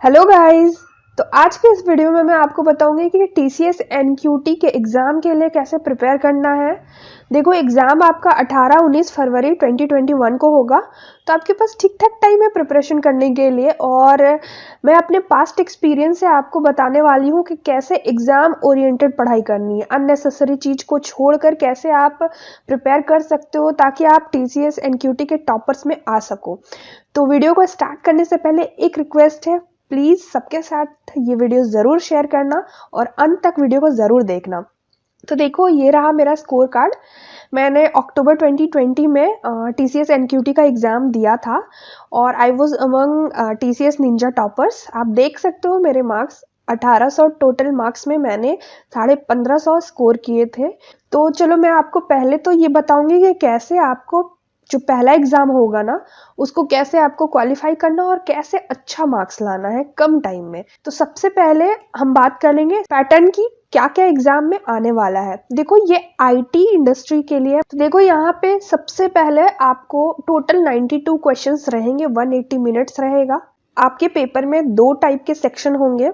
Hello guys. तो आज के इस वीडियो में मैं आपको बताऊंगी कि टीसीएस एनक्यूटी के एग्ज़ाम के लिए कैसे प्रिपेयर करना है। देखो, एग्ज़ाम आपका 18-19 फरवरी 2021 को होगा, तो आपके पास ठीक ठाक टाइम है प्रिपरेशन करने के लिए। और मैं अपने पास्ट एक्सपीरियंस से आपको बताने वाली हूँ कि कैसे एग्ज़ाम ओरिएंटेड पढ़ाई करनी है, अननेसेसरी चीज़ को छोड़कर कैसे आप प्रिपेयर कर सकते हो ताकि आप टीसीएस एनक्यूटी के टॉपर्स में आ सको। तो वीडियो को स्टार्ट करने से पहले एक रिक्वेस्ट है, प्लीज़ सबके साथ ये वीडियो ज़रूर शेयर करना और अंत तक वीडियो को ज़रूर देखना। तो देखो, ये रहा मेरा स्कोर कार्ड। मैंने अक्टूबर 2020 में टीसीएस एनक्यूटी का एग्ज़ाम दिया था और I was among TCS Ninja toppers. आप देख सकते हो मेरे मार्क्स 1800 टोटल मार्क्स में मैंने 1550 स्कोर किए थे। तो चलो, मैं आपको पहले तो ये बताऊंगी कि कैसे आपको जो पहला एग्ज़ाम होगा ना, उसको कैसे आपको क्वालिफाई करना और कैसे अच्छा मार्क्स लाना है कम टाइम में। तो सबसे पहले हम बात कर लेंगे पैटर्न की, क्या क्या एग्जाम में आने वाला है। देखो, ये आईटी इंडस्ट्री के लिए। तो देखो, यहाँ पे सबसे पहले आपको टोटल 92 क्वेश्चंस रहेंगे, 180 मिनट्स रहेगा। आपके पेपर में दो टाइप के सेक्शन होंगे।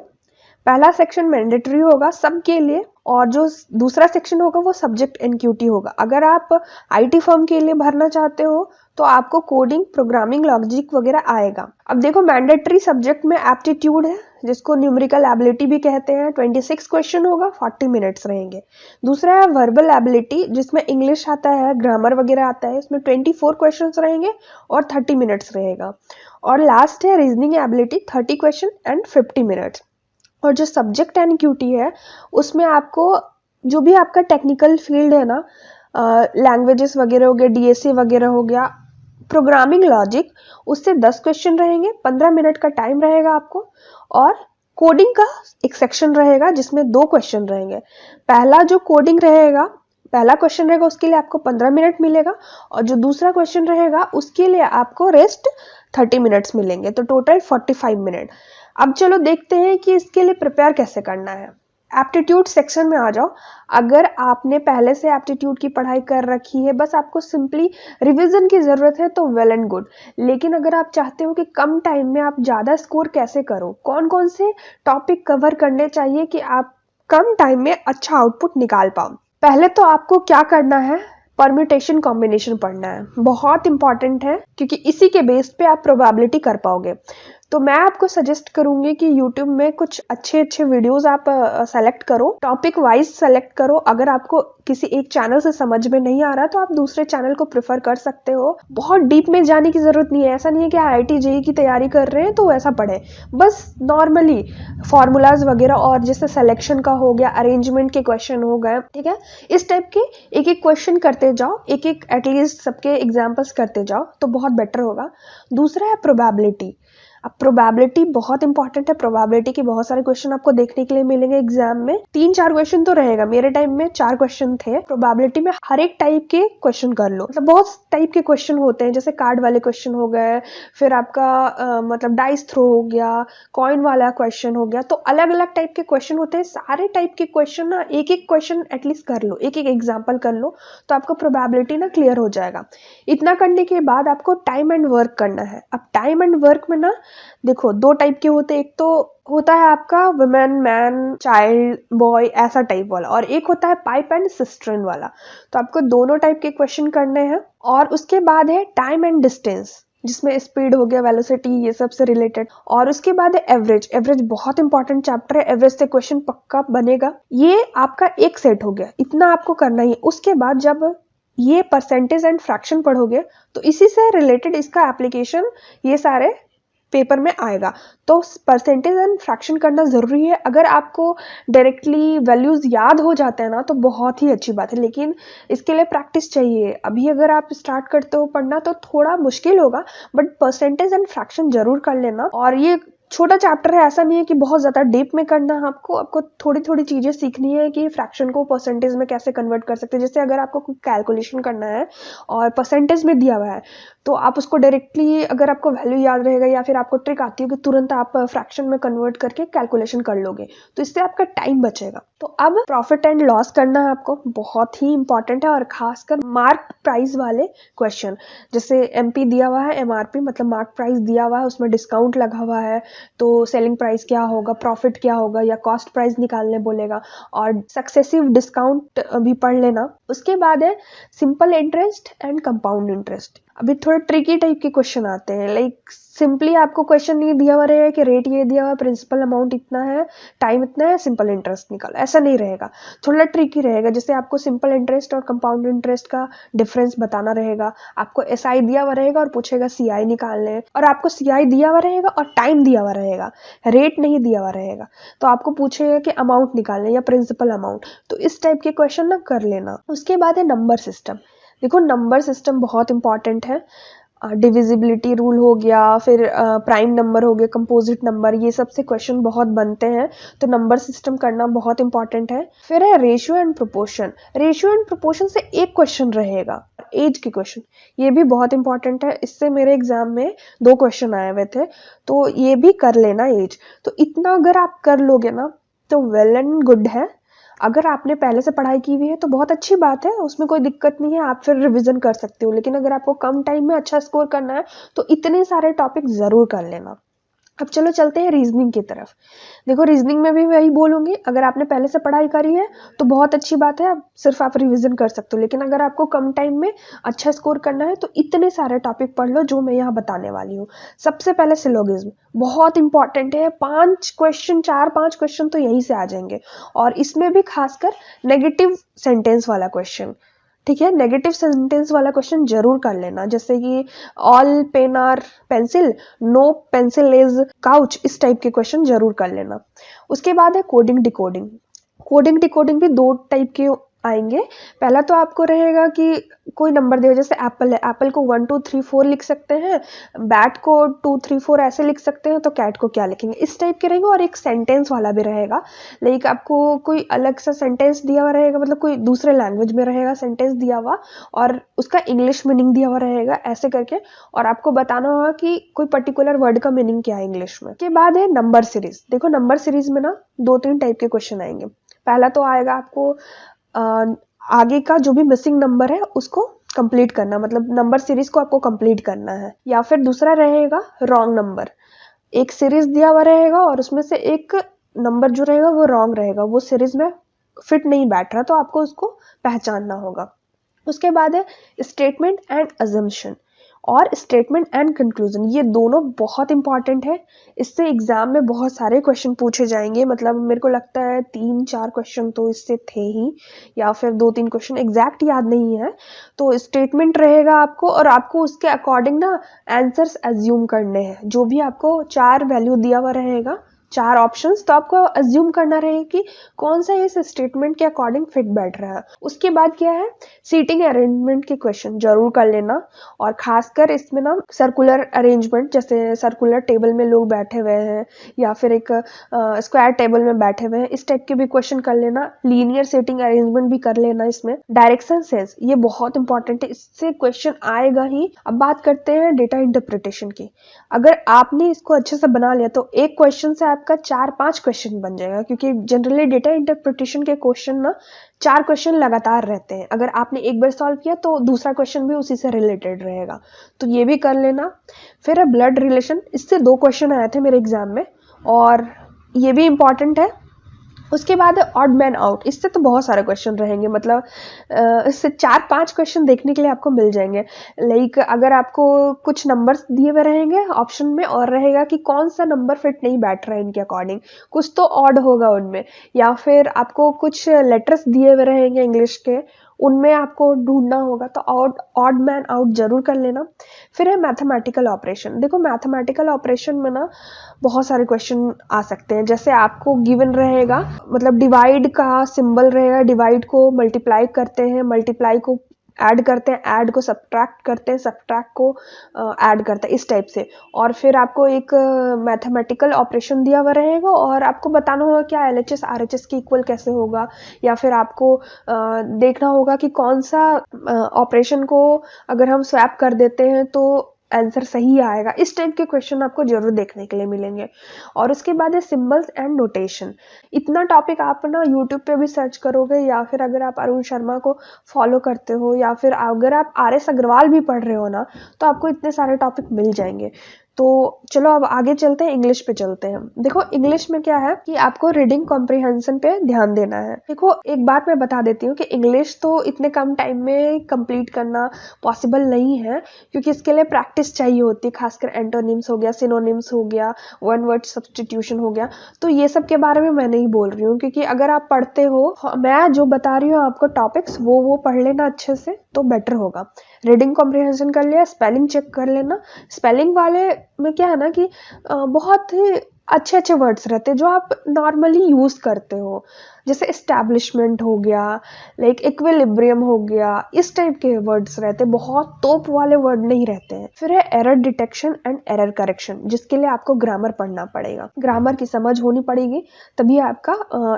पहला सेक्शन मैंडेटरी होगा सबके लिए और जो दूसरा सेक्शन होगा वो सब्जेक्ट एनक्यूटी होगा। अगर आप आईटी फर्म के लिए भरना चाहते हो तो आपको कोडिंग, प्रोग्रामिंग, लॉजिक वगैरह आएगा। अब देखो, मैंडेटरी सब्जेक्ट में एप्टीट्यूड है, जिसको न्यूमेरिकल एबिलिटी भी कहते हैं। 26 क्वेश्चन होगा, 40 मिनट्स रहेंगे। दूसरा है वर्बल एबिलिटी, जिसमें इंग्लिश आता है, ग्रामर वगैरह आता है। इसमें 24 क्वेश्चन रहेंगे और 30 मिनट्स रहेगा। और लास्ट है reasoning ability, 30 question and 50 minutes. और जो सब्जेक्ट एनक्यूटी है, उसमें आपको जो भी आपका टेक्निकल फील्ड है ना, लैंग्वेजेस वगैरह हो गया, डीएसए वगैरह हो गया, प्रोग्रामिंग, लॉजिक, उससे 10 क्वेश्चन रहेंगे, 15 मिनट का टाइम रहेगा आपको। और कोडिंग का एक सेक्शन रहेगा जिसमें 2 क्वेश्चन रहेंगे। पहला जो कोडिंग रहेगा, पहला क्वेश्चन रहेगा, उसके लिए आपको 15 मिनट मिलेगा और जो दूसरा क्वेश्चन रहेगा उसके लिए आपको रेस्ट 30 मिनट्स मिलेंगे, तो टोटल 45 मिनट। अब चलो देखते हैं कि इसके लिए प्रिपेयर कैसे करना है। एप्टीट्यूड सेक्शन में आ जाओ। अगर आपने पहले से एप्टीट्यूड की पढ़ाई कर रखी है, बस आपको सिंपली रिवीजन की ज़रूरत है, तो वेल एंड गुड। लेकिन अगर आप चाहते हो कि कम टाइम में आप ज़्यादा स्कोर कैसे करो, कौन कौन से टॉपिक कवर करने चाहिए कि आप कम टाइम में अच्छा आउटपुट निकाल पाओ, पहले तो आपको क्या करना है, परम्यूटेशन कॉम्बिनेशन पढ़ना है। बहुत इंपॉर्टेंट है क्योंकि इसी के बेस पे आप प्रोबेबिलिटी कर पाओगे। तो मैं आपको सजेस्ट करूंगी कि YouTube में कुछ अच्छे अच्छे वीडियोस आप सेलेक्ट करो, टॉपिक वाइज सेलेक्ट करो। अगर आपको किसी एक चैनल से समझ में नहीं आ रहा तो आप दूसरे चैनल को प्रेफर कर सकते हो। बहुत डीप में जाने की जरूरत नहीं है। ऐसा नहीं है कि आईआईटी जेईई की तैयारी कर रहे हैं तो वैसा पढ़े, बस नॉर्मली फॉर्मूलाज वगैरह और जैसे सिलेक्शन का हो गया, अरेंजमेंट के क्वेश्चन हो गए, ठीक है, इस टाइप के एक एक क्वेश्चन करते जाओ, एक एक एटलीस्ट सबके एग्जाम्पल्स करते जाओ तो बहुत बेटर होगा। दूसरा है प्रोबेबिलिटी। अब प्रोबेबिलिटी बहुत इंपॉर्टेंट है। प्रोबेबिलिटी के बहुत सारे क्वेश्चन आपको देखने के लिए मिलेंगे एग्जाम में। 3-4 क्वेश्चन तो रहेगा, मेरे टाइम में 4 क्वेश्चन थे। प्रोबेबिलिटी में हर एक टाइप के क्वेश्चन कर लो, मतलब बहुत टाइप के क्वेश्चन होते हैं, जैसे कार्ड वाले क्वेश्चन हो गए, फिर आपका मतलब डाइस थ्रो हो गया, कॉइन वाला क्वेश्चन हो गया। तो अलग अलग टाइप के क्वेश्चन होते हैं। सारे टाइप के क्वेश्चन ना एक एक क्वेश्चन एटलीस्ट कर लो, एक एक एग्जाम्पल कर लो, तो आपका प्रोबेबिलिटी ना क्लियर हो जाएगा। इतना करने के बाद आपको टाइम एंड वर्क करना है। अब टाइम एंड वर्क में ना देखो, 2 टाइप के होते हैं। एक तो होता है आपका वुमेन, मैन, चाइल्ड, बॉय, ऐसा टाइप वाला, और एक होता है पाइप एंड सिस्टर्न वाला। तो आपको दोनों टाइप के क्वेश्चन करने हैं। और उसके बाद है टाइम एंड डिस्टेंस, जिसमें स्पीड हो गया, वेलोसिटी, ये सब से रिलेटेड। और उसके बाद है एवरेज। एवरेज बहुत इंपॉर्टेंट चैप्टर है, एवरेज से क्वेश्चन पक्का बनेगा। ये आपका एक सेट हो गया, इतना आपको करना ही। उसके बाद जब ये परसेंटेज एंड फ्रैक्शन पढ़ोगे तो इसी से रिलेटेड इसका एप्लीकेशन ये सारे पेपर में आएगा। तो परसेंटेज एंड फ्रैक्शन करना जरूरी है। अगर आपको डायरेक्टली वैल्यूज याद हो जाते हैं ना तो बहुत ही अच्छी बात है, लेकिन इसके लिए प्रैक्टिस चाहिए। अभी अगर आप स्टार्ट करते हो पढ़ना तो थोड़ा मुश्किल होगा, बट परसेंटेज एंड फ्रैक्शन जरूर कर लेना। और ये छोटा चैप्टर है, ऐसा नहीं है कि बहुत ज्यादा डीप में करना है आपको थोड़ी थोड़ी चीजें सीखनी है कि फ्रैक्शन को परसेंटेज में कैसे कन्वर्ट कर सकते हैं। जैसे अगर आपको कोई कैलकुलेशन करना है और परसेंटेज में दिया हुआ है, तो आप उसको डायरेक्टली, अगर आपको वैल्यू याद रहेगा या फिर आपको ट्रिक आती है कि तुरंत आप फ्रैक्शन में कन्वर्ट करके कैलकुलेशन कर लोगे, तो इससे आपका टाइम बचेगा। तो अब प्रॉफिट एंड लॉस करना है आपको, बहुत ही इंपॉर्टेंट है। और खासकर मार्क प्राइस वाले क्वेश्चन, जैसे एमपी दिया हुआ है, एमआरपी मतलब मार्क प्राइस दिया हुआ है, उसमें डिस्काउंट लगा हुआ है, तो सेलिंग प्राइस क्या होगा, प्रॉफिट क्या होगा, या कॉस्ट प्राइस निकालने बोलेगा, और सक्सेसिव डिस्काउंट भी पढ़ लेना। उसके बाद है simple interest and compound interest. अभी थोड़ा ट्रिकी टाइप के क्वेश्चन आते हैं, लाइक सिंपली आपको क्वेश्चन नहीं दिया हुआ रहेगा कि रेट ये दिया हुआ, प्रिंसिपल अमाउंट इतना है, टाइम इतना है, सिंपल इंटरेस्ट निकालो, ऐसा नहीं रहेगा, थोड़ा ट्रिकी रहेगा। जैसे आपको सिंपल इंटरेस्ट और कंपाउंड इंटरेस्ट का डिफरेंस बताना रहेगा, आपको एसआई दिया हुआ रहेगा और पूछेगा सीआई निकालने, और आपको सीआई दिया हुआ रहेगा और टाइम दिया हुआ रहेगा, रेट नहीं दिया हुआ रहेगा, तो आपको पूछेगा कि अमाउंट निकालने या प्रिंसिपल अमाउंट। तो इस टाइप के क्वेश्चन ना कर लेना। उसके बाद है नंबर सिस्टम। देखो नंबर सिस्टम बहुत इंपॉर्टेंट है। डिविजिबिलिटी रूल हो गया, फिर प्राइम नंबर हो गया, कंपोजिट नंबर, ये सब से क्वेश्चन बहुत बनते हैं, तो नंबर सिस्टम करना बहुत इंपॉर्टेंट है। फिर है ratio and proportion. Ratio and proportion से एक क्वेश्चन रहेगा, एज के क्वेश्चन, ये भी बहुत इंपॉर्टेंट है। इससे मेरे एग्जाम में 2 क्वेश्चन आए हुए थे, तो ये भी कर लेना एज। तो इतना अगर आप कर लोगे ना तो वेल एंड गुड है। अगर आपने पहले से पढ़ाई की हुई है तो बहुत अच्छी बात है, उसमें कोई दिक्कत नहीं है, आप फिर रिवीजन कर सकते हो। लेकिन अगर आपको कम टाइम में अच्छा स्कोर करना है तो इतने सारे टॉपिक जरूर कर लेना। अब चलो चलते हैं रीजनिंग की तरफ। देखो रीजनिंग में भी वही बोलूंगी, अगर आपने पहले से पढ़ाई करी है तो बहुत अच्छी बात है, सिर्फ आप रिवीजन कर सकते हो। लेकिन अगर आपको कम टाइम में अच्छा स्कोर करना है तो इतने सारे टॉपिक पढ़ लो जो मैं यहाँ बताने वाली हूँ। सबसे पहले सिलोगिज्म बहुत इंपॉर्टेंट है, 5 क्वेश्चन, 4-5 क्वेश्चन तो यहीं से आ जाएंगे, और इसमें भी खासकर नेगेटिव सेंटेंस वाला क्वेश्चन, ठीक है, नेगेटिव सेंटेंस वाला क्वेश्चन जरूर कर लेना। जैसे कि all pen are pencil, no pencil is couch, इस टाइप के क्वेश्चन जरूर कर लेना। उसके बाद है कोडिंग डिकोडिंग। कोडिंग डिकोडिंग भी 2 टाइप के आएंगे। पहला तो आपको रहेगा कि कोई नंबर दिया, जैसे एप्पल है, एप्पल को 1 2 3 4 लिख सकते हैं, बैट को 2 3 4 ऐसे लिख सकते हैं, तो कैट को क्या लिखेंगे, इस टाइप के रहेंगे। और एक सेंटेंस वाला भी रहेगा, लाइक आपको कोई अलग सा सेंटेंस दिया हुआ रहेगा, मतलब कोई दूसरे लैंग्वेज में रहेगा सेंटेंस दिया हुआ, और उसका इंग्लिश मीनिंग दिया हुआ रहेगा, ऐसे करके, और आपको बताना होगा कि कोई पर्टिकुलर वर्ड का मीनिंग क्या है इंग्लिश में। के बाद है नंबर सीरीज। देखो नंबर सीरीज में ना 2-3 टाइप के क्वेश्चन आएंगे। पहला तो आएगा आपको आगे का जो भी मिसिंग नंबर है उसको कंप्लीट करना, मतलब नंबर सीरीज को आपको कंप्लीट करना है। या फिर दूसरा रहेगा रॉन्ग नंबर। एक सीरीज दिया हुआ रहेगा और उसमें से एक नंबर जो रहेगा वो रॉन्ग रहेगा, वो सीरीज में फिट नहीं बैठ रहा, तो आपको उसको पहचानना होगा। उसके बाद है स्टेटमेंट एंड अजम्पशन और स्टेटमेंट एंड कंक्लूजन, ये दोनों बहुत इंपॉर्टेंट है। इससे एग्जाम में बहुत सारे क्वेश्चन पूछे जाएंगे, मतलब मेरे को लगता है 3-4 क्वेश्चन तो इससे थे ही, या फिर 2-3 क्वेश्चन, एग्जैक्ट याद नहीं है। तो स्टेटमेंट रहेगा आपको, और आपको उसके अकॉर्डिंग ना आंसर्स एज्यूम करने हैं। जो भी आपको 4 वैल्यू दिया हुआ रहेगा, 4 ऑप्शंस, तो आपको अज्यूम करना रहेगा कि कौन सा इस स्टेटमेंट के अकॉर्डिंग फिट बैठ रहा है। उसके बाद क्या है, सीटिंग अरेंजमेंट के क्वेश्चन जरूर कर लेना, और खासकर इसमें ना सर्कुलर अरेंजमेंट, जैसे सर्कुलर टेबल में लोग बैठे हुए हैं या फिर एक स्क्वायर टेबल में बैठे हुए हैं, इस टाइप के भी क्वेश्चन कर लेना। लीनियर सीटिंग अरेंजमेंट भी कर लेना। इसमें डायरेक्शन सेंस, ये बहुत इंपॉर्टेंट है, इससे क्वेश्चन आएगा ही। अब बात करते हैं डेटा इंटरप्रिटेशन की। अगर आपने इसको अच्छे से बना लिया तो एक क्वेश्चन से आपका 4-5 क्वेश्चन बन जाएगा, क्योंकि जनरली डेटा इंटरप्रिटेशन के क्वेश्चन ना 4 क्वेश्चन लगातार रहते हैं। अगर आपने एक बार सॉल्व किया तो दूसरा क्वेश्चन भी उसी से रिलेटेड रहेगा, तो ये भी कर लेना। फिर है ब्लड रिलेशन, इससे 2 क्वेश्चन आए थे मेरे एग्जाम में, और ये भी इंपॉर्टेंट है। उसके बाद है ऑड मैन आउट, इससे तो बहुत सारे क्वेश्चन रहेंगे, मतलब इससे 4-5 क्वेश्चन देखने के लिए आपको मिल जाएंगे। लाइक अगर आपको कुछ नंबर्स दिए हुए रहेंगे ऑप्शन में, और रहेगा कि कौन सा नंबर फिट नहीं बैठ रहा है इनके अकॉर्डिंग, कुछ तो ऑड होगा उनमें, या फिर आपको कुछ लेटर्स दिए हुए रहेंगे इंग्लिश के, उनमें आपको ढूंढना होगा, तो ऑड मैन आउट जरूर कर लेना। फिर है मैथमेटिकल ऑपरेशन। देखो मैथमेटिकल ऑपरेशन में ना बहुत सारे क्वेश्चन आ सकते हैं। जैसे आपको गिवन रहेगा, मतलब डिवाइड का सिंबल रहेगा, डिवाइड को मल्टीप्लाई करते हैं, मल्टीप्लाई को ऐड करते हैं, ऐड को सब्ट्रैक्ट करते हैं, सब्ट्रैक्ट को ऐड करते हैं, इस टाइप से। और फिर आपको एक मैथमेटिकल ऑपरेशन दिया हुआ रहेगा, और आपको बताना होगा क्या LHS RHS के इक्वल कैसे होगा, या फिर आपको देखना होगा कि कौन सा ऑपरेशन को अगर हम स्वैप कर देते हैं तो आंसर सही आएगा। इस टाइप के क्वेश्चन आपको जरूर देखने के लिए मिलेंगे। और उसके बाद है सिंबल्स एंड नोटेशन। इतना टॉपिक आप ना यूट्यूब पे भी सर्च करोगे, या फिर अगर आप अरुण शर्मा को फॉलो करते हो, या फिर अगर आप RS अग्रवाल भी पढ़ रहे हो ना, तो आपको इतने सारे टॉपिक मिल जाएंगे। तो चलो अब आगे चलते हैं, इंग्लिश पे चलते हैं। देखो इंग्लिश में क्या है कि आपको रीडिंग कॉम्प्रिहेंशन पे ध्यान देना है। देखो एक बात मैं बता देती हूँ कि इंग्लिश तो इतने कम टाइम में कंप्लीट करना पॉसिबल नहीं है, क्योंकि इसके लिए प्रैक्टिस चाहिए होती है, खासकर एंटोनिम्स हो गया, सिनोनिम्स हो गया, वन वर्ड सब्सटीट्यूशन हो गया। तो ये सब के बारे में मैं नहीं बोल रही हूँ, क्योंकि अगर आप पढ़ते हो, मैं जो बता रही हूँ आपको टॉपिक्स, वो पढ़ लेना अच्छे से तो बेटर होगा। रीडिंग कॉम्प्रिहेंशन कर लिया, स्पेलिंग चेक कर लेना। स्पेलिंग वाले में क्या है ना कि बहुत ही अच्छे अच्छे वर्ड्स रहते हैं जो आप नॉर्मली यूज करते हो, जैसे एस्टैब्लिशमेंट हो गया, लाइक इक्विलिब्रियम हो गया, इस टाइप के वर्ड्स रहते हैं, बहुत तोप वाले वर्ड नहीं रहते हैं। फिर है error detection and error correction, जिसके लिए आपको ग्रामर पढ़ना पड़ेगा, ग्रामर की समझ होनी पड़ेगी, तभी आपका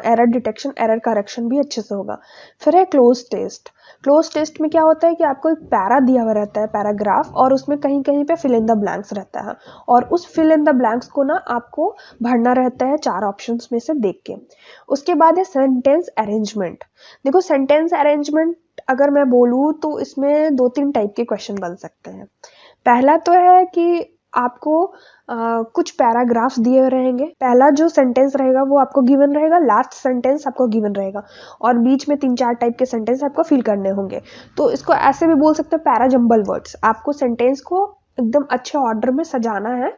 एरर डिटेक्शन एरर करेक्शन भी अच्छे से होगा। फिर है क्लोज टेस्ट। क्लोज टेस्ट में क्या होता है कि आपको एक पैरा दिया हुआ रहता है, पैराग्राफ, और उसमें कहीं कहीं पे फिल इन द ब्लैंक्स रहता है, और उस फिल इन द ब्लैंक्स को ना आपको भरना रहता है 4 ऑप्शंस में से देख के। उसके बाद है सेंटेंस अरेंजमेंट। देखो सेंटेंस अरेंजमेंट अगर मैं बोलूँ तो इसमें 2-3 टाइप के क्वेश्चन बन सकते हैं। पहला तो है कि आपको कुछ पैराग्राफ्स दिए रहेंगे, पहला जो सेंटेंस रहेगा वो आपको गिवन रहेगा, लास्ट सेंटेंस आपको गिवन रहेगा, और बीच में 3-4 टाइप के सेंटेंस आपको फिल करने होंगे। तो इसको ऐसे भी बोल सकते हैं पैरा जंबल वर्ड्स। आपको सेंटेंस को एकदम अच्छे ऑर्डर में सजाना है,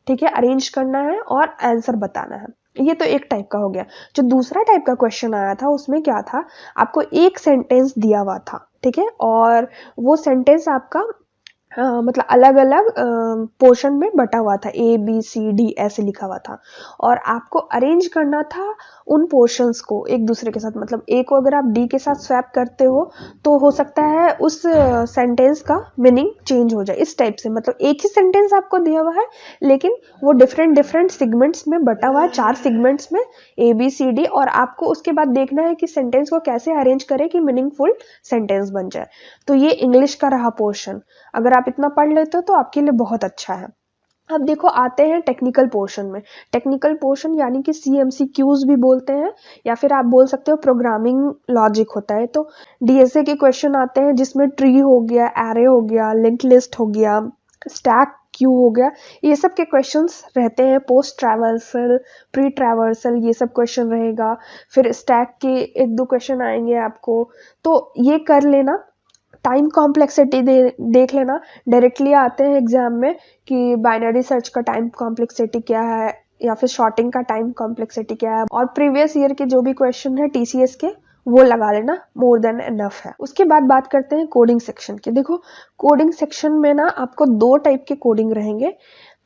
ठीक है, अरेंज करना है और आंसर बताना है। ये तो एक टाइप का हो गया। जो दूसरा टाइप का क्वेश्चन आया था उसमें क्या था, आपको एक सेंटेंस दिया हुआ था, ठीक है, और वो सेंटेंस आपका मतलब अलग अलग पोर्शन में बटा हुआ था, ABCD ऐसे लिखा हुआ था, और आपको अरेंज करना था उन पोर्शंस को एक दूसरे के साथ। मतलब ए को अगर आप डी के साथ स्वैप करते हो तो हो सकता है उस सेंटेंस का मीनिंग चेंज हो जाए, इस टाइप से। मतलब एक ही सेंटेंस आपको दिया हुआ है लेकिन वो डिफरेंट डिफरेंट सेगमेंट्स में बटा हुआ है, 4 सेगमेंट्स में ABCD, और आपको उसके बाद देखना है कि सेंटेंस को कैसे अरेंज करें कि मीनिंगफुल सेंटेंस बन जाए। तो ये इंग्लिश का रहा पोर्शन। अगर आप इतना पढ़ लेते हो तो आपके लिए बहुत अच्छा है। अब देखो आते हैं टेक्निकल पोर्शन में। टेक्निकल पोर्शन यानी कि CMCQs भी बोलते हैं, या फिर आप बोल सकते हो प्रोग्रामिंग लॉजिक होता है। तो DSA के क्वेश्चन आते हैं जिसमें ट्री हो गया, एरे हो गया, लिंक लिस्ट हो गया, स्टैक क्यू हो गया, ये सब के क्वेश्चंस रहते हैं। पोस्ट ट्रैवर्सल, प्री ट्रैवर्सल, ये सब क्वेश्चन रहेगा। फिर स्टैक के 1-2 क्वेश्चन आएंगे आपको, तो ये कर लेना। टाइम कॉम्प्लेक्सिटी देख लेना, डायरेक्टली आते हैं एग्जाम में कि बाइनरी सर्च का टाइम कॉम्प्लेक्सिटी क्या है, या फिर शॉर्टिंग का टाइम कॉम्प्लेक्सिटी क्या है, और प्रीवियस ईयर के जो भी क्वेश्चन है TCS के वो लगा लेना, मोर देन एनफ है। उसके बाद बात करते हैं कोडिंग सेक्शन की। देखो कोडिंग सेक्शन में ना आपको 2 टाइप के कोडिंग रहेंगे।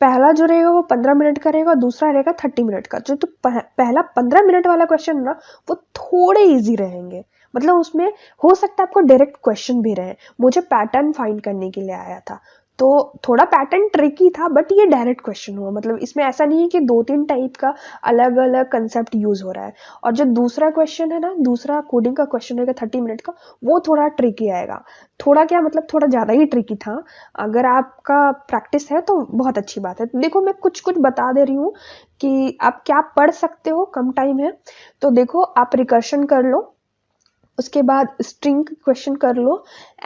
पहला जो रहेगा वो 15 मिनट का रहेगा, दूसरा रहेगा 30 मिनट का। जो तो पहला 15 मिनट वाला क्वेश्चन ना वो थोड़े इजी रहेंगे, मतलब उसमें हो सकता है आपको डायरेक्ट क्वेश्चन भी रहे। मुझे पैटर्न फाइंड करने के लिए आया था तो थोड़ा पैटर्न ट्रिकी था, बट ये डायरेक्ट क्वेश्चन हुआ। मतलब इसमें ऐसा नहीं है कि 2-3 टाइप का अलग अलग कंसेप्ट यूज हो रहा है। और जो दूसरा क्वेश्चन है ना, दूसरा कोडिंग का क्वेश्चन रहेगा 30 मिनट का, वो थोड़ा ट्रिकी आएगा। थोड़ा क्या मतलब थोड़ा ज़्यादा ही ट्रिकी था। अगर आपका प्रैक्टिस है तो बहुत अच्छी बात है। देखो मैं कुछ कुछ बता दे रही हूँ कि आप क्या पढ़ सकते हो, कम टाइम है तो। देखो आप रिकर्शन कर लो, उसके बाद स्ट्रिंग क्वेश्चन कर लो,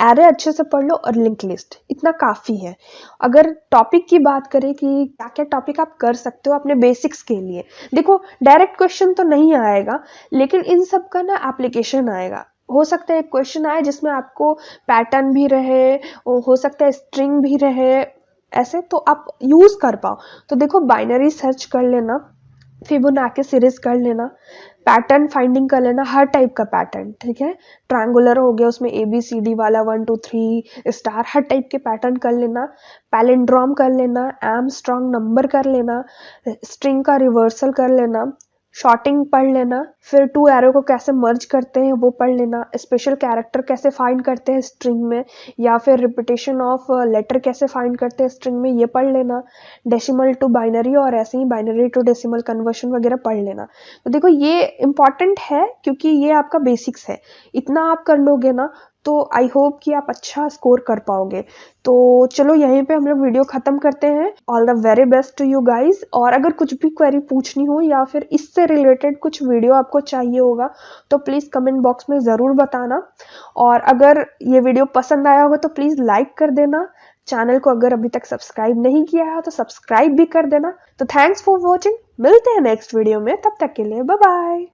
एरे अच्छे से पढ़ लो, और लिंक लिस्ट, इतना काफ़ी है। अगर टॉपिक की बात करें कि क्या क्या टॉपिक आप कर सकते हो अपने बेसिक्स के लिए, देखो डायरेक्ट क्वेश्चन तो नहीं आएगा, लेकिन इन सब का ना एप्लीकेशन आएगा। हो सकता है एक क्वेश्चन आए जिसमें आपको पैटर्न भी रहे, हो सकता है स्ट्रिंग भी रहे, ऐसे तो आप यूज़ कर पाओ। तो देखो बाइनरी सर्च कर लेना, फिबोनाची सीरीज कर लेना, पैटर्न फाइंडिंग कर लेना, हर टाइप का पैटर्न, ठीक है। ट्रायंगुलर हो गया, उसमें ABCD वाला 1 2 3 स्टार, हर टाइप के पैटर्न कर लेना। पैलिंड्रोम कर लेना, आर्मस्ट्रॉन्ग नंबर कर लेना, स्ट्रिंग का रिवर्सल कर लेना, शॉर्टिंग पढ़ लेना, फिर 2 एरो को कैसे मर्ज करते हैं वो पढ़ लेना, स्पेशल कैरेक्टर कैसे फाइंड करते हैं स्ट्रिंग में, या फिर रिपीटेशन ऑफ लेटर कैसे फाइंड करते हैं स्ट्रिंग में, ये पढ़ लेना। डेसिमल टू बाइनरी और ऐसे ही बाइनरी टू डेसिमल कन्वर्शन वगैरह पढ़ लेना। तो देखो ये इंपॉर्टेंट है क्योंकि ये आपका बेसिक्स है। इतना आप कर लोगे ना तो आई होप कि आप अच्छा स्कोर कर पाओगे। तो चलो यहीं पे हम लोग वीडियो खत्म करते हैं। All the very best to you guys. और अगर कुछ भी क्वेरी पूछनी हो या फिर इससे रिलेटेड कुछ वीडियो आपको चाहिए होगा तो प्लीज़ कमेंट बॉक्स में ज़रूर बताना। और अगर ये वीडियो पसंद आया होगा तो प्लीज़ लाइक कर देना, चैनल को अगर अभी तक सब्सक्राइब नहीं किया है तो सब्सक्राइब भी कर देना। तो थैंक्स फॉर वॉचिंग, मिलते हैं नेक्स्ट वीडियो में, तब तक के लिए बाय बाय।